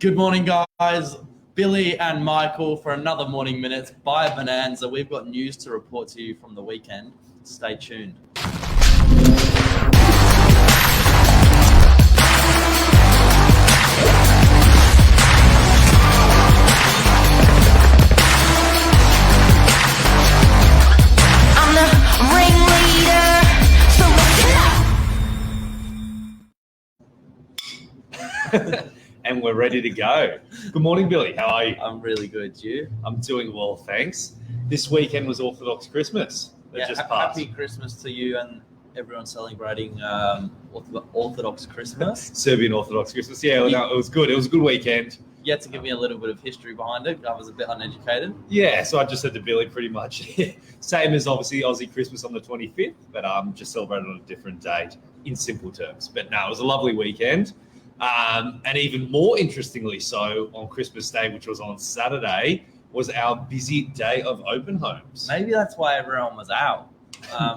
Good morning, guys. Billy and Michael for another Morning Minutes by Bonanza. We've got news to report to you from the weekend. Stay tuned. I'm the ringleader, so listen up. And we're ready to go. Good morning, Billy. How are you? I'm really good. You? I'm doing well, thanks. This weekend was Orthodox Christmas. That just passed. Happy Christmas to you and everyone celebrating Orthodox Christmas. Serbian Orthodox Christmas. Yeah, it was good. It was a good weekend. You had to give me a little bit of history behind it. I was a bit uneducated. Yeah, so I just said to Billy pretty much same as obviously Aussie Christmas on the 25th, but just celebrated on a different date in simple terms. But no, it was a lovely weekend. And even more interestingly so, on Christmas Day, which was on Saturday, was our busy day of open homes. Maybe that's why everyone was out.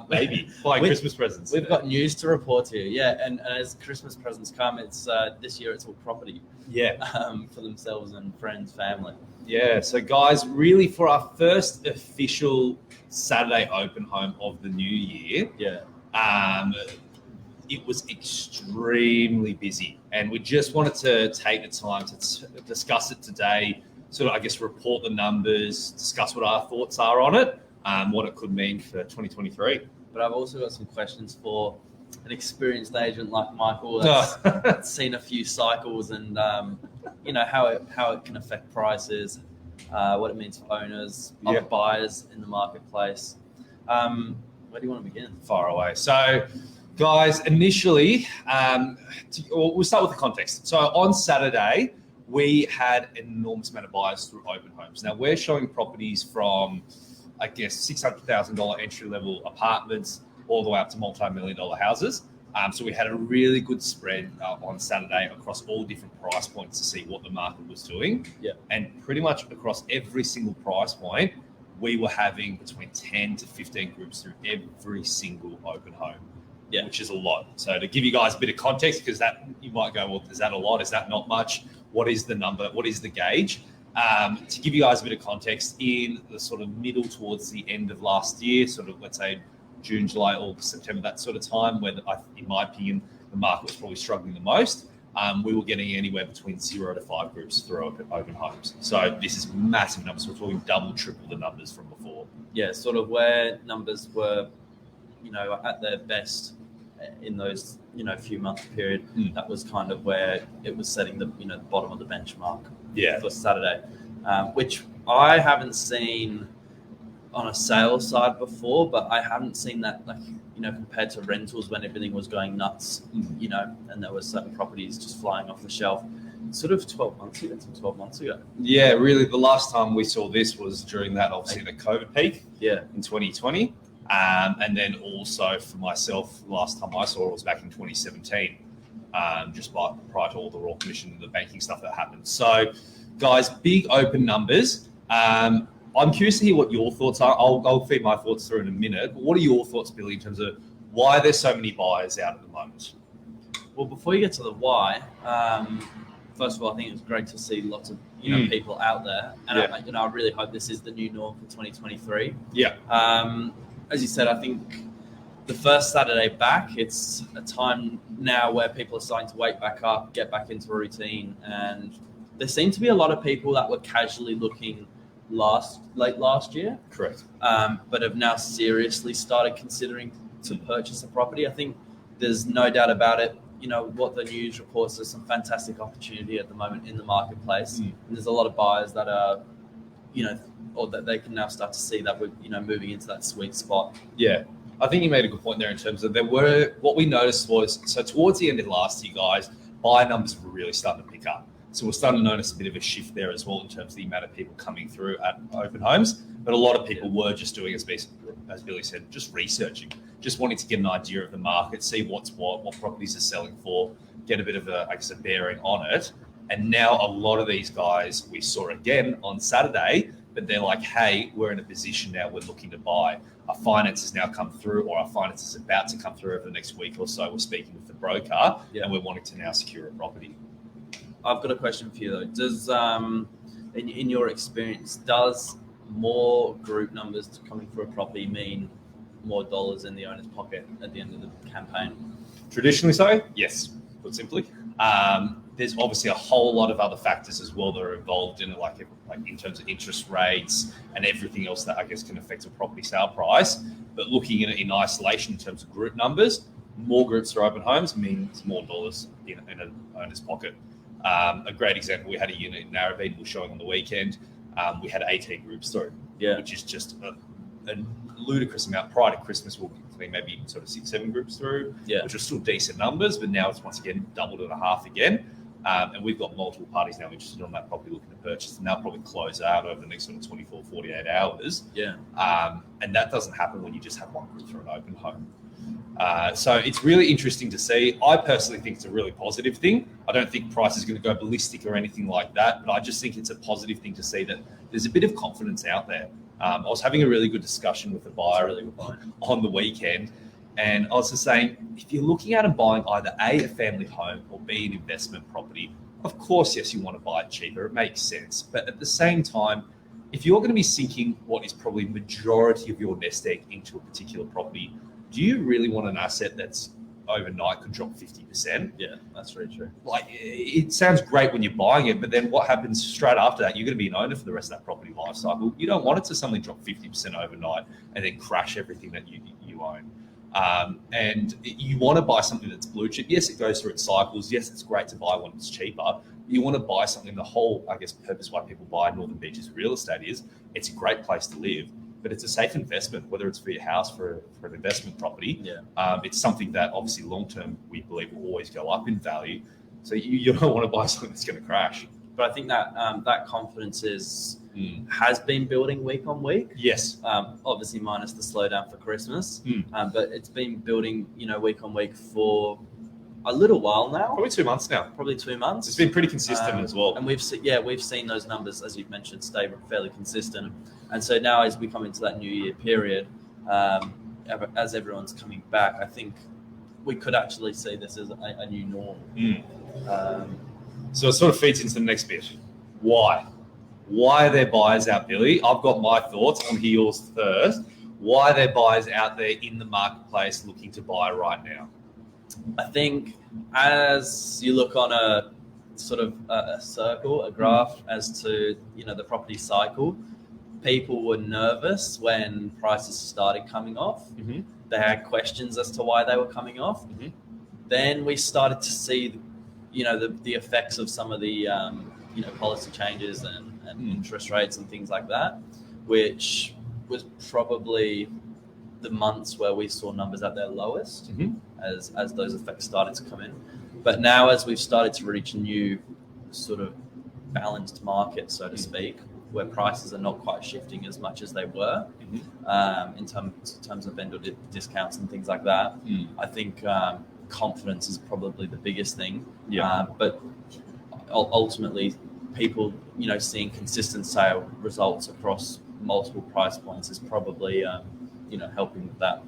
Maybe buying Christmas presents. We've got news to report to you. Yeah, and as Christmas presents come, it's this year it's all property. Yeah, for themselves and friends, family. Yeah, so guys, really for our first official Saturday open home of the new year, it was extremely busy, and we just wanted to take the time to discuss it today, sort of, I guess, report the numbers, discuss what our thoughts are on it, what it could mean for 2023. But I've also got some questions for an experienced agent like Michael that's seen a few cycles and, how it can affect prices, what it means for owners, other buyers in the marketplace. Where do you want to begin? Far away. So, guys, initially, we'll start with the context. So on Saturday, we had an enormous amount of buyers through open homes. Now, we're showing properties from, I guess, $600,000 entry-level apartments all the way up to multi-million-dollar houses. So we had a really good spread on Saturday across all different price points to see what the market was doing. Yeah. And pretty much across every single price point, we were having between 10 to 15 groups through every single open home. Yeah. Which is a lot. So to give you guys a bit of context, because that you might go, well, is that a lot? Is that not much? What is the number? What is the gauge? To give you guys a bit of context, in the sort of middle towards the end of last year, sort of let's say June, July, August, September, that sort of time, where in my opinion, the market was probably struggling the most. We were getting anywhere between 0 to 5 groups through open homes. So this is massive numbers. We're talking double, triple the numbers from before. Yeah, sort of where numbers were, at their best in those, few month period. That was kind of where it was setting the, the bottom of the benchmark for Saturday, which I haven't seen on a sales side before, but I haven't seen that, compared to rentals when everything was going nuts, and there was certain properties just flying off the shelf. Sort of 12 months ago. Yeah, really, the last time we saw this was during that, obviously, the COVID peak in 2020. And then also for myself, last time I saw it was back in 2017, just prior to all the Royal Commission and the banking stuff that happened. So, guys, big open numbers. I'm curious to hear what your thoughts are. I'll feed my thoughts through in a minute. But what are your thoughts, Billy, in terms of why there's so many buyers out at the moment? Well, before you get to the why, first of all, I think it's great to see lots of people out there, and I really hope this is the new norm for 2023. Yeah. As you said, I think the first Saturday back, it's a time now where people are starting to wake back up, get back into a routine, and there seem to be a lot of people that were casually looking late last year. Correct. But have now seriously started considering to purchase a property. I think there's no doubt about it. What the news reports, there's some fantastic opportunity at the moment in the marketplace. And there's a lot of buyers that are, or that they can now start to see that we're, moving into that sweet spot. Yeah. I think you made a good point there in terms of what we noticed was, so towards the end of last year, guys, buyer numbers were really starting to pick up. So we're starting to notice a bit of a shift there as well in terms of the amount of people coming through at open homes. But a lot of people were just doing, as Billy said, just researching, just wanting to get an idea of the market, see what properties are selling for, get a bit of a bearing on it. And now a lot of these guys we saw again on Saturday, but they're like, hey, we're in a position now, we're looking to buy. Our finance has now come through, or our finance is about to come through over the next week or so. We're speaking with the broker and we're wanting to now secure a property. I've got a question for you though. Does in your experience, does more group numbers coming for a property mean more dollars in the owner's pocket at the end of the campaign? Traditionally so, yes, put simply. There's obviously a whole lot of other factors as well that are involved in it, like in terms of interest rates and everything else that I guess can affect a property sale price. But looking at it in isolation in terms of group numbers, more groups for open homes means more dollars in an owner's pocket. A great example, we had a unit in Narrabeen we were showing on the weekend. We had 18 groups through, which is just a ludicrous amount. Prior to Christmas, we were getting maybe sort of 6-7 groups through, which are still decent numbers, but now it's once again doubled and a half again. And we've got multiple parties now interested on that property looking to purchase, and they'll probably close out over the next sort of 24, 48 hours. And that doesn't happen when you just have one group for an open home. So it's really interesting to see. I personally think it's a really positive thing. I don't think price is going to go ballistic or anything like that, but I just think it's a positive thing to see that there's a bit of confidence out there. I was having a really good discussion with the buyer on the weekend, and I was just saying, if you're looking at and buying either A, a family home, or B, an investment property, of course, yes, you want to buy it cheaper. It makes sense. But at the same time, if you're going to be sinking what is probably majority of your nest egg into a particular property, do you really want an asset that's overnight could drop 50%? Yeah, that's very true. Like, it sounds great when you're buying it, but then what happens straight after that? You're going to be an owner for the rest of that property life cycle. You don't want it to suddenly drop 50% overnight and then crash everything that you own. And you want to buy something that's blue chip. Yes, it goes through its cycles. Yes, it's great to buy when it's cheaper. You want to buy something, the whole, I guess, purpose why people buy Northern Beaches real estate is it's a great place to live, but it's a safe investment, whether it's for your house, for an investment property. It's something that obviously long-term we believe will always go up in value. So you don't want to buy something that's going to crash. But I think that that confidence has been building week on week. Yes. Obviously minus the slowdown for Christmas. But it's been building, week on week for a little while now. Probably 2 months now. Probably 2 months. It's been pretty consistent as well. And we've seen those numbers, as you've mentioned, stay fairly consistent. And so now as we come into that new year period, as everyone's coming back, I think we could actually see this as a new norm. So it sort of feeds into the next bit. Why? Why are there buyers out, Billy? I've got my thoughts. On yours first. Why are there buyers out there in the marketplace looking to buy right now? I think as you look on a sort of a circle, a graph as to, the property cycle, people were nervous when prices started coming off. They had questions as to why they were coming off. Then we started to see, the effects of some of the, policy changes and interest rates and things like that, which was probably the months where we saw numbers at their lowest as those effects started to come in. But now as we've started to reach a new sort of balanced market, so to speak, where prices are not quite shifting as much as they were in terms of vendor discounts and things like that, I think confidence is probably the biggest thing. But ultimately, people, seeing consistent sale results across multiple price points is probably, helping with that.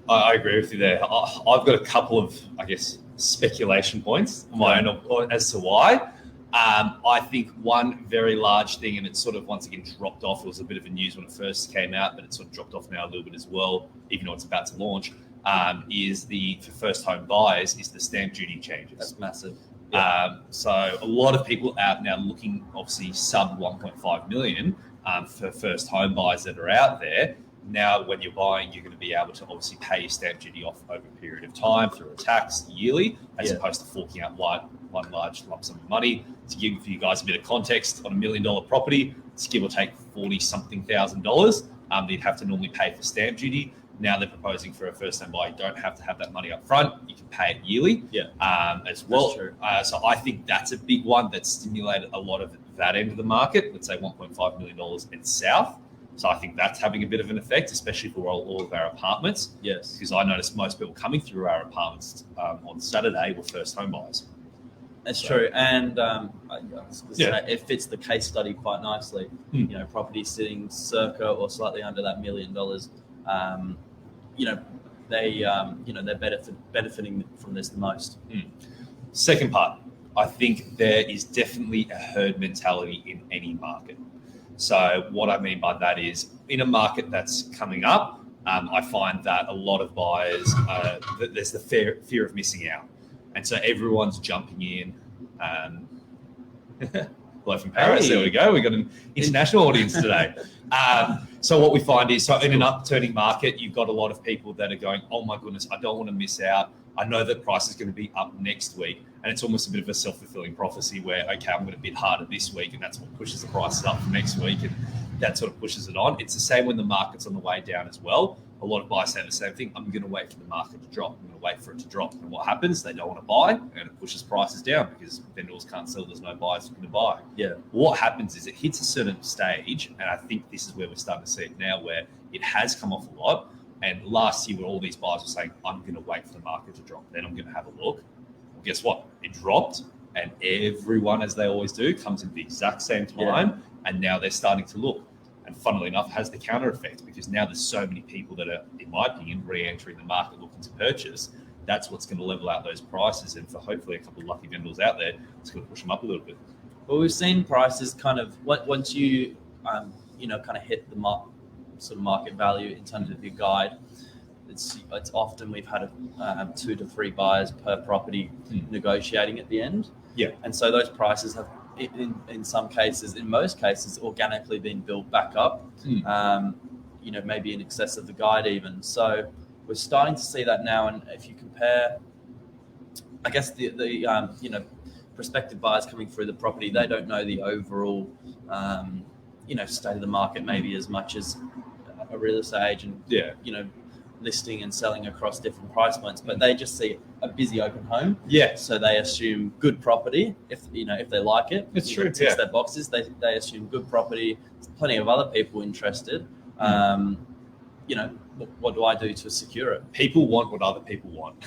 I agree with you there. I've got a couple of, I guess, speculation points on my own as to why. I think one very large thing, and it's sort of once again dropped off. It was a bit of a news when it first came out, but it's sort of dropped off now a little bit as well, even though it's about to launch, is for first home buyers is the stamp duty changes. That's massive. So a lot of people out now looking, obviously sub 1.5 million for first home buyers that are out there. Now, when you're buying, you're going to be able to obviously pay your stamp duty off over a period of time through a tax yearly, as opposed to forking out one large lump sum of money. To give you guys a bit of context, on $1 million property, it's give or take $40-something thousand. You'd have to normally pay for stamp duty. Now they're proposing for a first-time buyer, you don't have to have that money up front. You can pay it yearly as well. So I think that's a big one that stimulated a lot of that end of the market, let's say $1.5 million and south. So I think that's having a bit of an effect, especially for all of our apartments. Yes. Because I noticed most people coming through our apartments on Saturday were first home buyers. That's true. And it fits the case study quite nicely. Property sitting circa or slightly under that $1 million. They're benefiting from this the most. Second part, I think there is definitely a herd mentality in any market. So what I mean by that is, in a market that's coming up, I find that a lot of buyers, there's the fear of missing out. And so everyone's jumping in. Hello from Paris. There we go. We got an international audience today. So what we find is, so in an upturning market, you've got a lot of people that are going, oh my goodness, I don't want to miss out. I know that price is going to be up next week. And it's almost a bit of a self-fulfilling prophecy where, okay, I'm going to bid harder this week, and that's what pushes the prices up for next week. And that sort of pushes it on. It's the same when the market's on the way down as well. A lot of buyers say the same thing. I'm going to wait for the market to drop. I'm going to wait for it to drop. And what happens? They don't want to buy, and it pushes prices down because vendors can't sell. There's no buyers looking to buy. Yeah. What happens is it hits a certain stage, and I think this is where we're starting to see it now, where it has come off a lot. And last year, when all these buyers were saying, I'm going to wait for the market to drop, then I'm going to have a look. Well, guess what? It dropped, and everyone, as they always do, comes in the exact same time, and now they're starting to look. And funnily enough, has the counter effect, because now there's so many people that are, in my opinion, re-entering the market looking to purchase. That's what's going to level out those prices. And for hopefully a couple of lucky vendors out there, it's going to push them up a little bit. Well, we've seen prices kind of, once you, kind of hit the sort of market value in terms of your guide, it's often we've had 2 to 3 buyers per property negotiating at the end. Yeah. And so those prices have, in some cases, in most cases, organically been built back up, maybe in excess of the guide even. So we're starting to see that now. And if you compare, I guess the prospective buyers coming through the property, they don't know the overall, state of the market maybe as much as a real estate agent, listing and selling across different price points, but they just see a busy open home. Yeah. So they assume good property if they like it. It's true. Ticks their boxes. They assume good property. There's plenty of other people interested. What do I do to secure it? People want what other people want.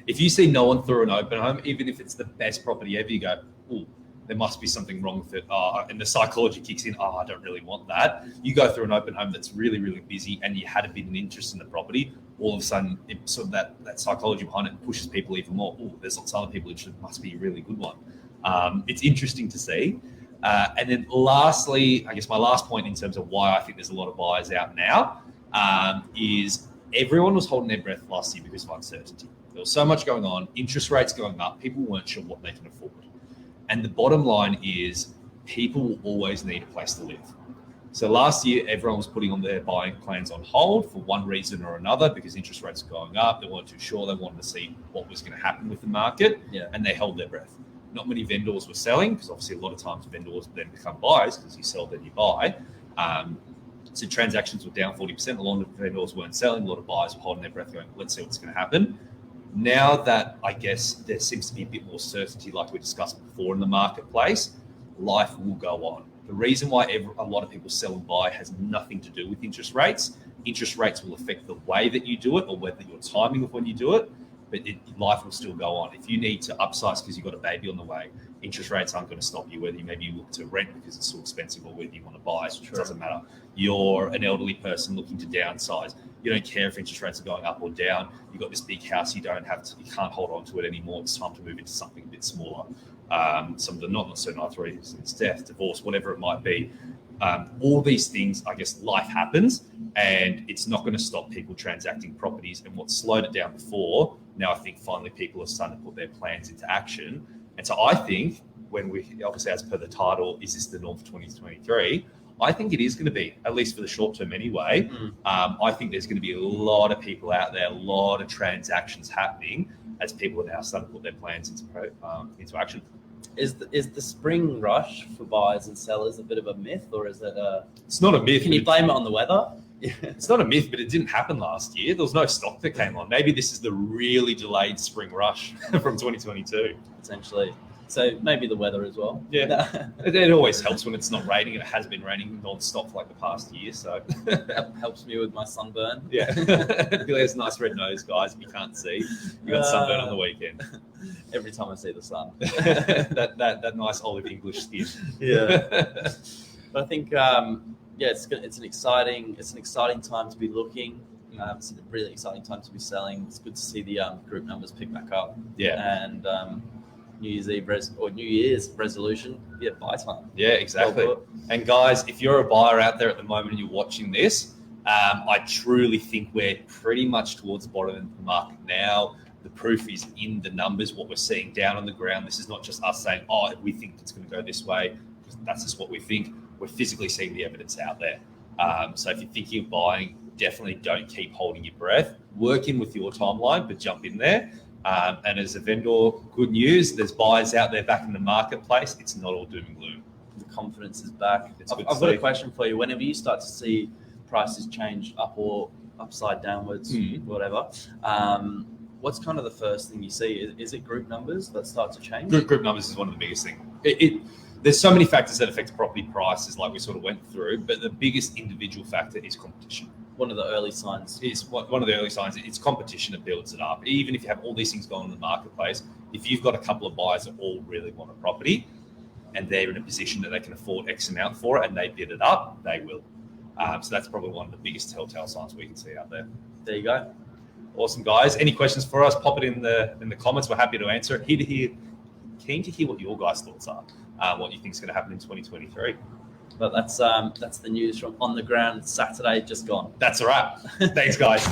If you see no one through an open home, even if it's the best property ever, you go, oh, there must be something wrong with it. And the psychology kicks in. I don't really want that. You go through an open home that's really, really busy, and you had a bit of interest in the property. All of a sudden, it sort of that psychology behind it pushes people even more. Oh, there's lots of other people interested. Must be a really good one. It's interesting to see. And then lastly, I guess my last point in terms of why I think there's a lot of buyers out now is everyone was holding their breath last year because of uncertainty. There was so much going on, interest rates going up, people weren't sure what they can afford. And the bottom line is people will always need a place to live. So last year, everyone was putting on their buying plans on hold for one reason or another because interest rates were going up. They weren't too sure. They wanted to see what was going to happen with the market, and they held their breath. Not many vendors were selling because obviously a lot of times vendors then become buyers because you sell, then you buy. So transactions were down 40%. A lot of vendors weren't selling. A lot of buyers were holding their breath going, let's see what's going to happen. Now that I guess there seems to be a bit more certainty like we discussed before in the marketplace, life will go on. The reason why a lot of people sell and buy has nothing to do with interest rates. Interest rates will affect the way that you do it or whether your timing of when you do it, but life will still go on. If you need to upsize because you've got a baby on the way, interest rates aren't going to stop you, whether you look to rent because it's so expensive or whether you want to buy, it doesn't matter. You're an elderly person looking to downsize. You don't care if interest rates are going up or down. You've got this big house, you can't hold on to it anymore. It's time to move into something a bit smaller. Some of the not so nice reasons, death, divorce, whatever it might be. All these things, I guess life happens and it's not going to stop people transacting properties. And what slowed it down before, now I think finally people are starting to put their plans into action. And so I think when we, obviously as per the title, is this the norm for 2023? I think it is going to be, at least for the short term anyway. I think there's going to be a lot of people out there, a lot of transactions happening as people are now starting to put their plans into action. Is the spring rush for buyers and sellers a bit of a myth, or is it It's not a myth. Can you blame it on the weather? It's not a myth, but it didn't happen last year. There was no stock that came on. Maybe this is the really delayed spring rush from 2022. Essentially. So maybe the weather as well. Yeah. It always helps when it's not raining, and it has been raining non-stop for like the past year. So helps me with my sunburn. Yeah. Billy has a nice red nose, guys. If you can't see, you got sunburn on the weekend. Every time I see the sun. that nice olive English skin. Yeah. But I think it's an exciting time to be looking. It's a really exciting time to be selling. It's good to see the group numbers pick back up. Yeah. And New Year's Eve or New Year's resolution. Yeah, buy time. Yeah, exactly. And guys, if you're a buyer out there at the moment and you're watching this, I truly think we're pretty much towards the bottom of the market now. The proof is in the numbers, what we're seeing down on the ground. This is not just us saying, oh, we think it's going to go this way. That's just what we think. We're physically seeing the evidence out there. So if you're thinking of buying, definitely don't keep holding your breath. Work in with your timeline, but jump in there. And as a vendor, good news, there's buyers out there back in the marketplace. It's not all doom and gloom. The confidence is back. I've got a question for you. Whenever you start to see prices change up or upside downwards, whatever, what's kind of the first thing you see? Is it group numbers that start to change? Group numbers is one of the biggest things. There's so many factors that affect property prices, like we sort of went through, but the biggest individual factor is competition. One of the early signs. It's competition that builds it up. Even if you have all these things going on in the marketplace, if you've got a couple of buyers that all really want a property and they're in a position that they can afford X amount for it and they bid it up, they will. So that's probably one of the biggest telltale signs we can see out there. There you go. Awesome, guys. Any questions for us? Pop it in the comments. We're happy to answer it. Keen to hear what your guys' thoughts are. What you think is going to happen in 2023. But that's the news from On the Ground Saturday just gone. That's all right. Thanks, guys.